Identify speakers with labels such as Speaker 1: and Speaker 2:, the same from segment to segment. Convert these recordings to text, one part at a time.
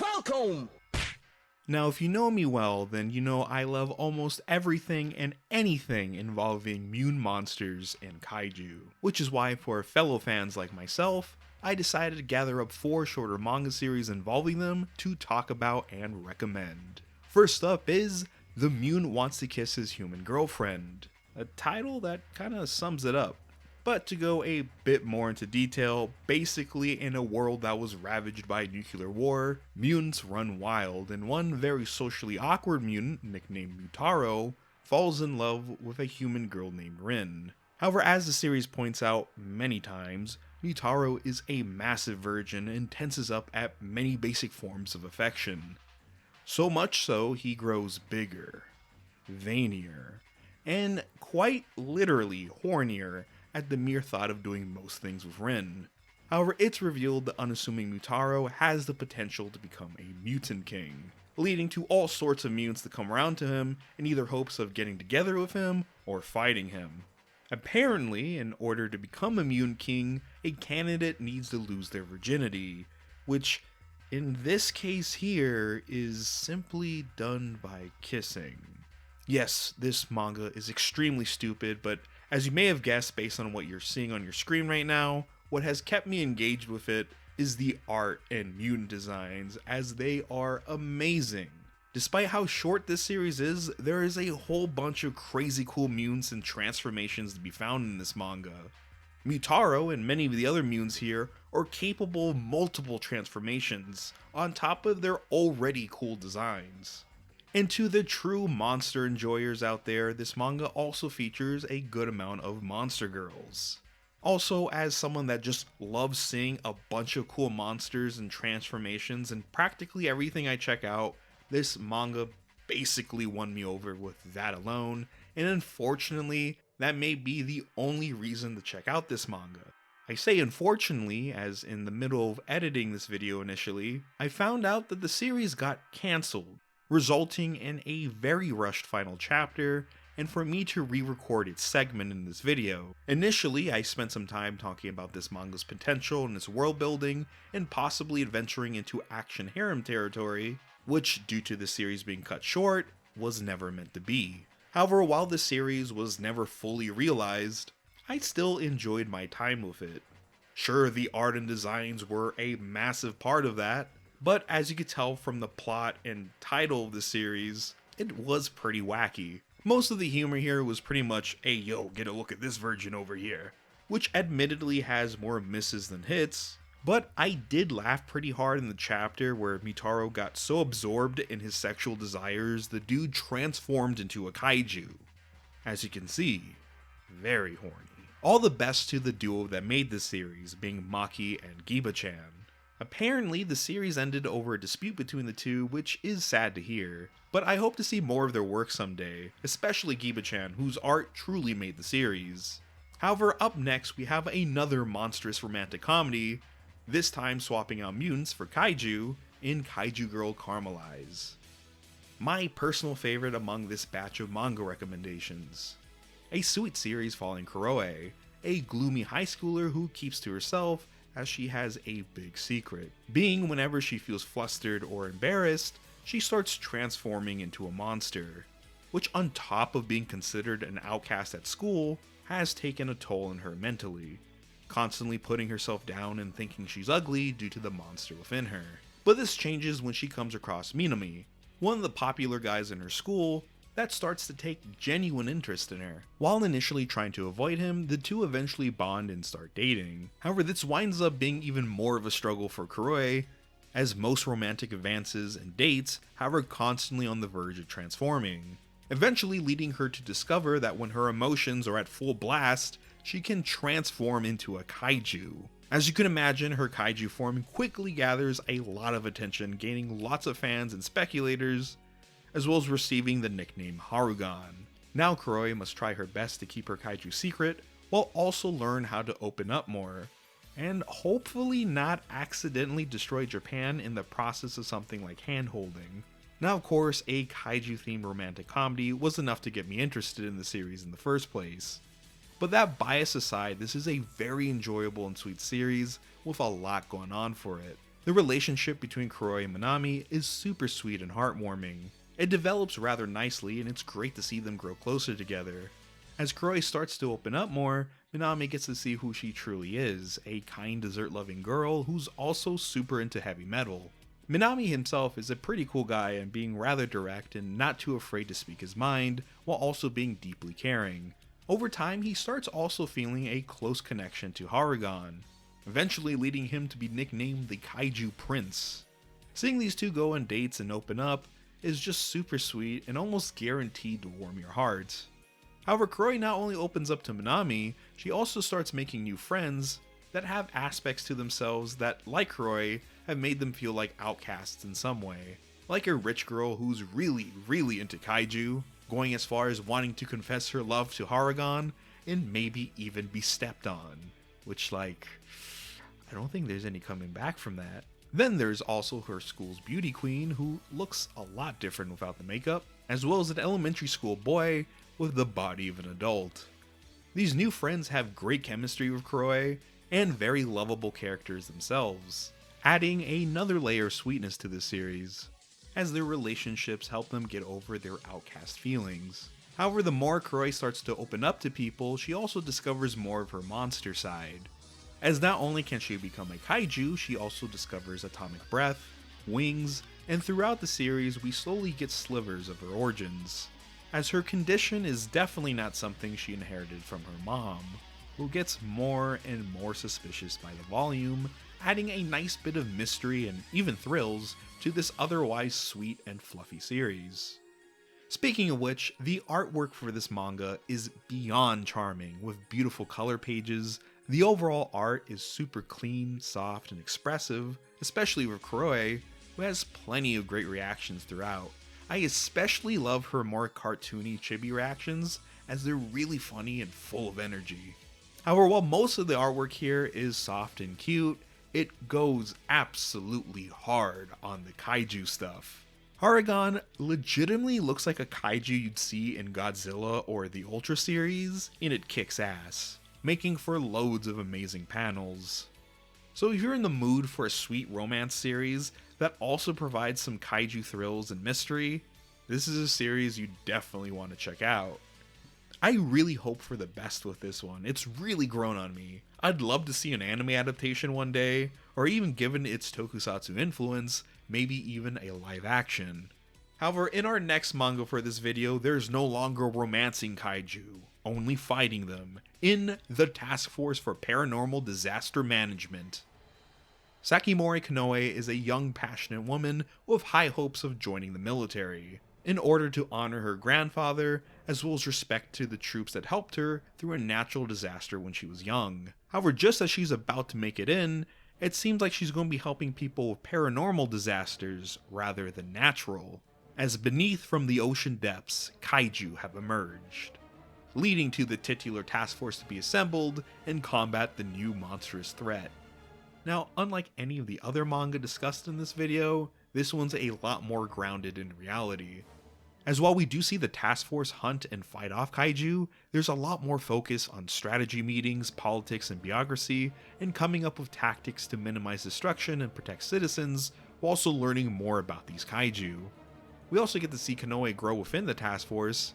Speaker 1: Mr.FalconPunch!
Speaker 2: Now, if you know me well, then you know I love almost everything and anything involving mutant monsters and kaiju, which is why for fellow fans like myself, I decided to gather up 4 shorter manga series involving them to talk about and recommend. First up is The Mutant Wants to Kiss His Human Girlfriend, a title that kinda sums it up. But to go a bit more into detail, basically in a world that was ravaged by nuclear war, mutants run wild, and one very socially awkward mutant, nicknamed Mutaro, falls in love with a human girl named Rin. However, as the series points out many times, Mutaro is a massive virgin and tenses up at many basic forms of affection. So much so, he grows bigger, veinier, and quite literally hornier at the mere thought of doing most things with Rin. However, it's revealed the unassuming Mutaro has the potential to become a mutant king, leading to all sorts of mutants to come around to him in either hopes of getting together with him or fighting him. Apparently, in order to become a mutant king, a candidate needs to lose their virginity, which in this case here is simply done by kissing. Yes, this manga is extremely stupid, but as you may have guessed based on what you're seeing on your screen right now, what has kept me engaged with it is the art and mutant designs, as they are amazing. Despite how short this series is, there is a whole bunch of crazy cool mutants and transformations to be found in this manga. Mutaro and many of the other mutants here are capable of multiple transformations, on top of their already cool designs. And to the true monster enjoyers out there, this manga also features a good amount of monster girls. Also, as someone that just loves seeing a bunch of cool monsters and transformations and practically everything I check out, this manga basically won me over with that alone, and unfortunately, that may be the only reason to check out this manga. I say unfortunately, as in the middle of editing this video initially, I found out that the series got cancelled, resulting in a very rushed final chapter, and for me to re-record its segment in this video. Initially, I spent some time talking about this manga's potential and its world building, and possibly adventuring into action harem territory, which, due to the series being cut short, was never meant to be. However, while the series was never fully realized, I still enjoyed my time with it. Sure, the art and designs were a massive part of that, but as you could tell from the plot and title of the series, it was pretty wacky. Most of the humor here was pretty much, hey yo, get a look at this virgin over here, which admittedly has more misses than hits, but I did laugh pretty hard in the chapter where Mutaro got so absorbed in his sexual desires, the dude transformed into a kaiju. As you can see, very horny. All the best to the duo that made this series, being Maki and Giba-chan. Apparently, the series ended over a dispute between the two, which is sad to hear, but I hope to see more of their work someday, especially Giba-chan, whose art truly made the series. However, up next we have another monstrous romantic comedy, this time swapping out mutants for kaiju in Kaiju Girl Carmelise. My personal favorite among this batch of manga recommendations. A sweet series following Kuroe, a gloomy high schooler who keeps to herself as she has a big secret, being whenever she feels flustered or embarrassed, she starts transforming into a monster, which on top of being considered an outcast at school, has taken a toll on her mentally, constantly putting herself down and thinking she's ugly due to the monster within her. But this changes when she comes across Minami, one of the popular guys in her school, that starts to take genuine interest in her. While initially trying to avoid him, the two eventually bond and start dating. However, this winds up being even more of a struggle for Kuroe, as most romantic advances and dates have her constantly on the verge of transforming, eventually leading her to discover that when her emotions are at full blast, she can transform into a kaiju. As you can imagine, her kaiju form quickly gathers a lot of attention, gaining lots of fans and speculators, as well as receiving the nickname Harugan. Now Kuroe must try her best to keep her kaiju secret, while also learn how to open up more, and hopefully not accidentally destroy Japan in the process of something like hand-holding. Now of course, a kaiju-themed romantic comedy was enough to get me interested in the series in the first place. But that bias aside, this is a very enjoyable and sweet series with a lot going on for it. The relationship between Kuroi and Minami is super sweet and heartwarming. It develops rather nicely, and it's great to see them grow closer together. As Kuroi starts to open up more, Minami gets to see who she truly is, a kind dessert-loving girl who's also super into heavy metal. Minami himself is a pretty cool guy and being rather direct and not too afraid to speak his mind, while also being deeply caring. Over time, he starts also feeling a close connection to Harugan, eventually leading him to be nicknamed the Kaiju Prince. Seeing these two go on dates and open up is just super sweet and almost guaranteed to warm your heart. However, Kuroi not only opens up to Minami, she also starts making new friends that have aspects to themselves that, like Kuroi, have made them feel like outcasts in some way. Like a rich girl who's really into kaiju, going as far as wanting to confess her love to Harugan, and maybe even be stepped on. Which, I don't think there's any coming back from that. Then there's also her school's beauty queen, who looks a lot different without the makeup, as well as an elementary school boy with the body of an adult. These new friends have great chemistry with Kuroi, and very lovable characters themselves, adding another layer of sweetness to this series, as their relationships help them get over their outcast feelings. However, the more Kuroi starts to open up to people, she also discovers more of her monster side, as not only can she become a kaiju, she also discovers atomic breath, wings, and throughout the series we slowly get slivers of her origins, as her condition is definitely not something she inherited from her mom, who gets more and more suspicious by the volume, adding a nice bit of mystery and even thrills to this otherwise sweet and fluffy series. Speaking of which, the artwork for this manga is beyond charming, with beautiful color pages. The overall art is super clean, soft, and expressive, especially with Kuroi, who has plenty of great reactions throughout. I especially love her more cartoony chibi reactions, as they're really funny and full of energy. However, while most of the artwork here is soft and cute, it goes absolutely hard on the kaiju stuff. Harugan legitimately looks like a kaiju you'd see in Godzilla or the Ultra series, and it kicks ass, making for loads of amazing panels. So if you're in the mood for a sweet romance series that also provides some kaiju thrills and mystery, this is a series you definitely want to check out. I really hope for the best with this one. It's really grown on me. I'd love to see an anime adaptation one day, or even given its tokusatsu influence, maybe even a live action. However, in our next manga for this video, there's no longer romancing kaiju, only fighting them, in the Task Force for Paranormal Disaster Management. Sakimori Konoe is a young, passionate woman with high hopes of joining the military, in order to honor her grandfather, as well as respect to the troops that helped her through a natural disaster when she was young. However, just as she's about to make it in, it seems like she's going to be helping people with paranormal disasters rather than natural, as beneath from the ocean depths, kaiju have emerged, leading to the titular task force to be assembled and combat the new monstrous threat. Now, unlike any of the other manga discussed in this video, this one's a lot more grounded in reality. As while we do see the task force hunt and fight off kaiju, there's a lot more focus on strategy meetings, politics, and bureaucracy, and coming up with tactics to minimize destruction and protect citizens, while also learning more about these kaiju. We also get to see Konoe grow within the task force,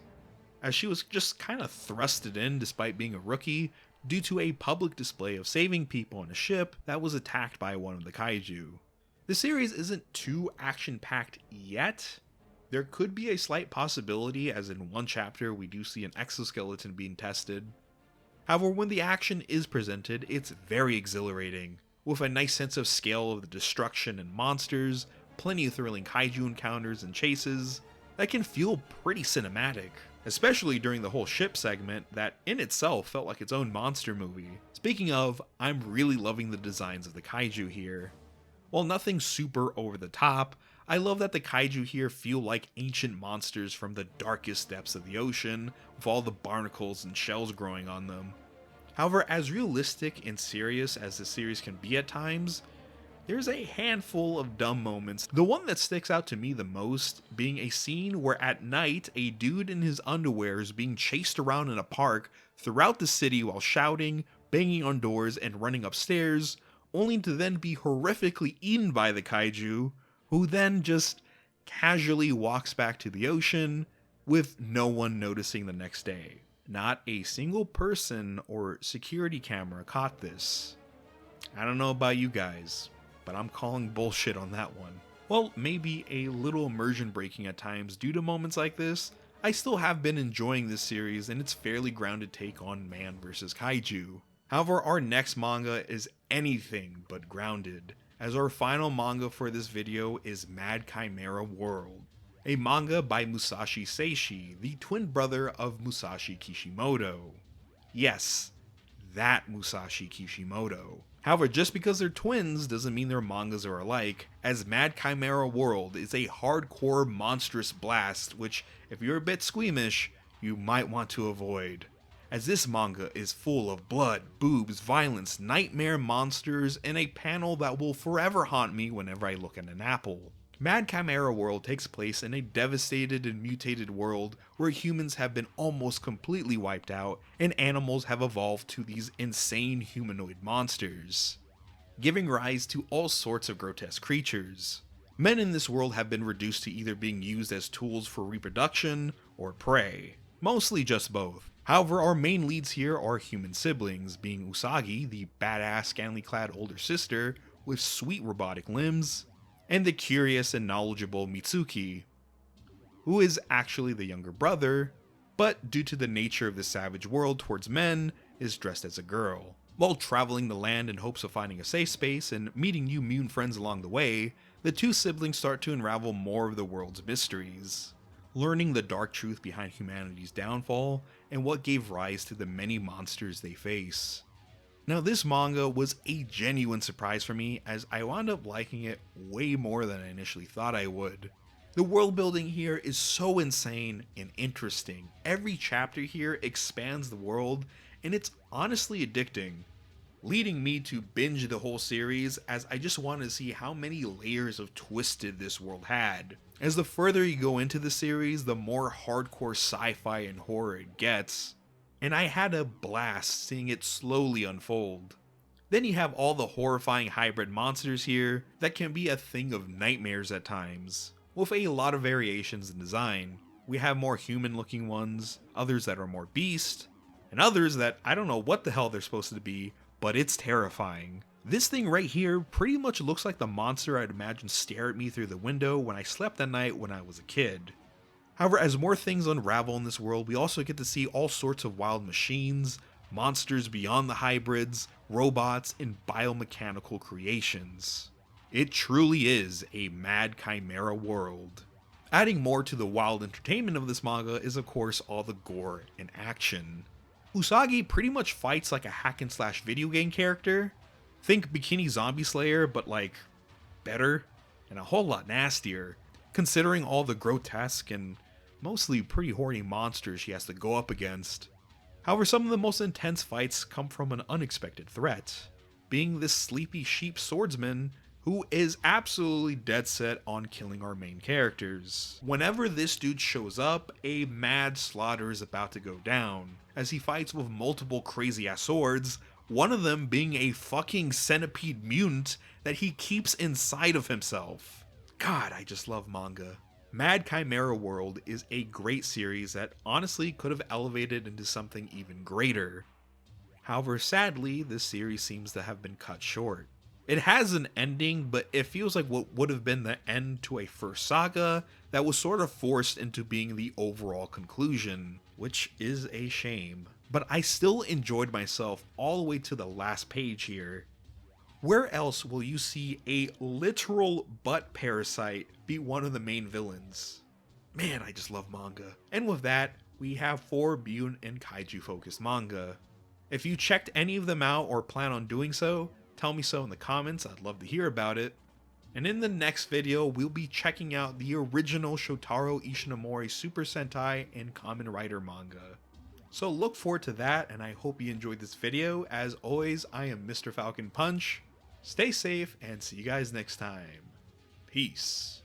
Speaker 2: as she was just kind of thrusted in despite being a rookie, due to a public display of saving people on a ship that was attacked by one of the kaiju. The series isn't too action-packed yet. There could be a slight possibility, as in one chapter we do see an exoskeleton being tested. However, when the action is presented, it's very exhilarating, with a nice sense of scale of the destruction and monsters, plenty of thrilling kaiju encounters and chases that can feel pretty cinematic, especially during the whole ship segment that in itself felt like its own monster movie. Speaking of, I'm really loving the designs of the kaiju here. While nothing super over the top, I love that the kaiju here feel like ancient monsters from the darkest depths of the ocean, with all the barnacles and shells growing on them. However, as realistic and serious as the series can be at times, there's a handful of dumb moments. The one that sticks out to me the most being a scene where at night a dude in his underwear is being chased around in a park throughout the city while shouting, banging on doors, and running upstairs, only to then be horrifically eaten by the kaiju, who then just casually walks back to the ocean with no one noticing the next day. Not a single person or security camera caught this. I don't know about you guys, but I'm calling bullshit on that one. While maybe a little immersion breaking at times due to moments like this, I still have been enjoying this series and its fairly grounded take on man versus kaiju. However, our next manga is anything but grounded, as our final manga for this video is Mad Chimera World, a manga by Musashi Seishi, the twin brother of Musashi Kishimoto. Yes, that Musashi Kishimoto. However, just because they're twins doesn't mean their mangas are alike, as Mad Chimera World is a hardcore monstrous blast which, if you're a bit squeamish, you might want to avoid. As this manga is full of blood, boobs, violence, nightmare monsters, and a panel that will forever haunt me whenever I look at an apple. Mad Chimera World takes place in a devastated and mutated world where humans have been almost completely wiped out and animals have evolved to these insane humanoid monsters, giving rise to all sorts of grotesque creatures. Men in this world have been reduced to either being used as tools for reproduction or prey, mostly just both. However, our main leads here are human siblings, being Usagi, the badass scantily clad older sister with sweet robotic limbs, and the curious and knowledgeable Mitsuki, who is actually the younger brother, but due to the nature of the savage world towards men, is dressed as a girl. While traveling the land in hopes of finding a safe space and meeting new mutant friends along the way, the two siblings start to unravel more of the world's mysteries, learning the dark truth behind humanity's downfall and what gave rise to the many monsters they face. Now, this manga was a genuine surprise for me, as I wound up liking it way more than I initially thought I would. The world building here is so insane and interesting. Every chapter here expands the world, and it's honestly addicting, leading me to binge the whole series, as I just wanted to see how many layers of twisted this world had. As the further you go into the series, the more hardcore sci-fi and horror it gets, and I had a blast seeing it slowly unfold. Then you have all the horrifying hybrid monsters here that can be a thing of nightmares at times, with a lot of variations in design. We have more human looking ones, others that are more beast, and others that I don't know what the hell they're supposed to be, but it's terrifying. This thing right here pretty much looks like the monster I'd imagine stare at me through the window when I slept at night when I was a kid. However, as more things unravel in this world, we also get to see all sorts of wild machines, monsters beyond the hybrids, robots, and biomechanical creations. It truly is a Mad Chimera World. Adding more to the wild entertainment of this manga is of course all the gore and action. Usagi pretty much fights like a hack and slash video game character. Think Bikini Zombie Slayer, but like better and a whole lot nastier, considering all the grotesque and mostly pretty horny monsters she has to go up against. However, some of the most intense fights come from an unexpected threat, being this sleepy sheep swordsman who is absolutely dead set on killing our main characters. Whenever this dude shows up, a mad slaughter is about to go down, as he fights with multiple crazy ass swords, one of them being a fucking centipede mutant that he keeps inside of himself. God, I just love manga. Mad Chimera World is a great series that honestly could have elevated into something even greater. However, sadly, this series seems to have been cut short. It has an ending, but it feels like what would have been the end to a first saga that was sort of forced into being the overall conclusion, which is a shame. But I still enjoyed myself all the way to the last page here. Where else will you see a literal butt parasite be one of the main villains? Man, I just love manga. And with that, we have 4 mutant and kaiju focused manga. If you checked any of them out or plan on doing so, tell me so in the comments, I'd love to hear about it. And in the next video, we'll be checking out the original Shotaro Ishinomori Super Sentai and Kamen Rider manga. So look forward to that, and I hope you enjoyed this video. As always, I am Mr. FalconPunch. Stay safe, and see you guys next time. Peace.